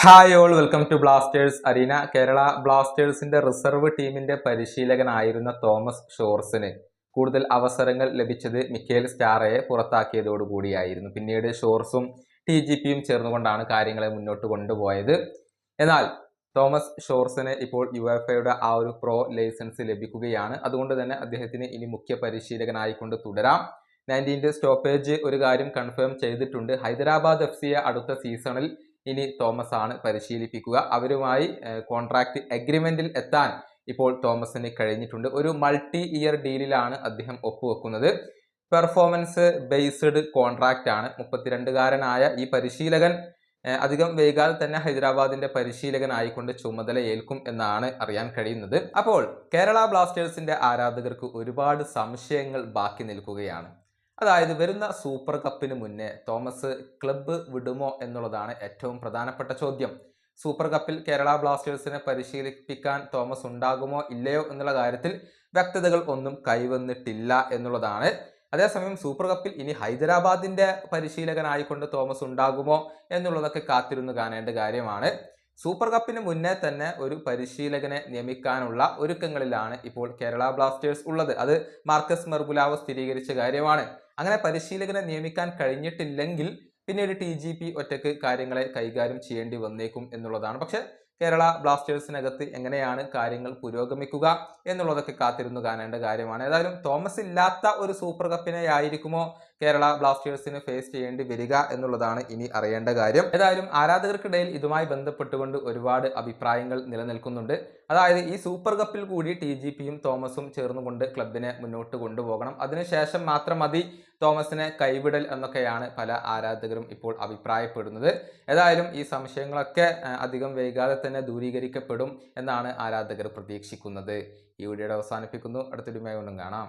Hi all welcome to Blasters arena. Kerala ബ്ലാസ്റ്റേഴ്സിന്റെ reserve ടീമിന്റെ പരിശീലകനായിരുന്ന Thomas ഷോർസിന് കൂടുതൽ അവസരങ്ങൾ ലഭിച്ചത് മിക്കേൽ സ്റ്റാറയെ പുറത്താക്കിയതോടുകൂടിയായിരുന്നു. പിന്നീട് ഷോർസും TGPയും ചേർന്നുകൊണ്ടാണ് കാര്യങ്ങളെ മുന്നോട്ട് കൊണ്ടുപോയത്. എന്നാൽ തോമസ് ഷോർസിന് ഇപ്പോൾ യുവേഫയുടെ ആ ഒരു പ്രോ ലൈസൻസ് ലഭിക്കുകയാണ്. അതുകൊണ്ട് തന്നെ അദ്ദേഹത്തിന് ഇനി മുഖ്യ പരിശീലകനായിക്കൊണ്ട് തുടരാം. 19th സ്റ്റോപ്പേജ് ഒരു കാര്യം കൺഫേം ചെയ്തിട്ടുണ്ട്. ഹൈദരാബാദ് FC അടുത്ത സീസണിൽ ഇനി തോമസ് ആണ് പരിശീലിപ്പിക്കുക. അവരുമായി കോൺട്രാക്ട് എഗ്രിമെന്റിൽ എത്താൻ ഇപ്പോൾ തോമസിന് കഴിഞ്ഞിട്ടുണ്ട്. ഒരു മൾട്ടി ഇയർ ഡീലിലാണ് അദ്ദേഹം ഒപ്പുവെക്കുന്നത്. പെർഫോമൻസ് ബേസ്ഡ് കോൺട്രാക്റ്റ് ആണ്. 32കാരനായ ഈ പരിശീലകൻ അധികം വൈകാതെ തന്നെ ഹൈദരാബാദിന്റെ പരിശീലകനായിക്കൊണ്ട് ചുമതല ഏൽക്കും എന്നാണ് അറിയാൻ കഴിയുന്നത്. അപ്പോൾ കേരള ബ്ലാസ്റ്റേഴ്സിന്റെ ആരാധകർക്ക് ഒരുപാട് സംശയങ്ങൾ ബാക്കി നിൽക്കുകയാണ്. അതായത് വരുന്ന സൂപ്പർ കപ്പിന് മുന്നേ തോമസ് ക്ലബ്ബ് വിടുമോ എന്നുള്ളതാണ് ഏറ്റവും പ്രധാനപ്പെട്ട ചോദ്യം. സൂപ്പർ കപ്പിൽ കേരള ബ്ലാസ്റ്റേഴ്സിനെ പരിശീലിപ്പിക്കാൻ തോമസ് ഉണ്ടാകുമോ ഇല്ലയോ എന്നുള്ള കാര്യത്തിൽ വ്യക്തതകൾ ഒന്നും കൈവന്നിട്ടില്ല എന്നുള്ളതാണ്. അതേസമയം സൂപ്പർ കപ്പിൽ ഇനി ഹൈദരാബാദിന്റെ പരിശീലകനായിക്കൊണ്ട് തോമസ് ഉണ്ടാകുമോ എന്നുള്ളതൊക്കെ കാത്തിരുന്ന് കാണേണ്ട കാര്യമാണ്. സൂപ്പർ കപ്പിന് മുന്നേ തന്നെ ഒരു പരിശീലകനെ നിയമിക്കാനുള്ള ഒരുക്കങ്ങളിലാണ് ഇപ്പോൾ കേരള ബ്ലാസ്റ്റേഴ്സ് ഉള്ളത്. അത് മാർക്കസ് മെർഗുലാവോ സ്ഥിരീകരിച്ച കാര്യമാണ്. അങ്ങനെ പരിശീലകനെ നിയമിക്കാൻ കഴിഞ്ഞിട്ടില്ലെങ്കിൽ പിന്നീട് TGP ഒറ്റയ്ക്ക് കാര്യങ്ങളെ കൈകാര്യം ചെയ്യേണ്ടി വന്നേക്കും എന്നുള്ളതാണ്. പക്ഷെ കേരള ബ്ലാസ്റ്റേഴ്സിനകത്ത് എങ്ങനെയാണ് കാര്യങ്ങൾ പുരോഗമിക്കുക എന്നുള്ളതൊക്കെ കാത്തിരുന്നു കാണേണ്ട കാര്യമാണ്. ഏതായാലും തോമസ് ഇല്ലാത്ത ഒരു സൂപ്പർ കപ്പിനെ ആയിരിക്കുമോ കേരള ബ്ലാസ്റ്റേഴ്സിന് ഫേസ് ചെയ്യേണ്ടി വരിക എന്നുള്ളതാണ് ഇനി അറിയേണ്ട കാര്യം. ഏതായാലും ആരാധകർക്കിടയിൽ ഇതുമായി ബന്ധപ്പെട്ടുകൊണ്ട് ഒരുപാട് അഭിപ്രായങ്ങൾ നിലനിൽക്കുന്നുണ്ട്. അതായത് ഈ സൂപ്പർ കപ്പിൽ കൂടി TGPയും തോമസും ചേർന്നുകൊണ്ട് ക്ലബിനെ മുന്നോട്ട് കൊണ്ടുപോകണം. അതിനുശേഷം മാത്രം മതി തോമസിനെ കൈവിടൽ എന്നൊക്കെയാണ് പല ആരാധകരും ഇപ്പോൾ അഭിപ്രായപ്പെടുന്നത്. ഏതായാലും ഈ സംശയങ്ങളൊക്കെ അധികം വൈകാതെ തന്നെ ദൂരീകരിക്കപ്പെടും എന്നാണ് ആരാധകർ പ്രതീക്ഷിക്കുന്നത്. ഈ വീഡിയോയുടെ അവസാനിപ്പിക്കുന്നു. അടുത്തൊരു വീഡിയോയിൽ കാണാം.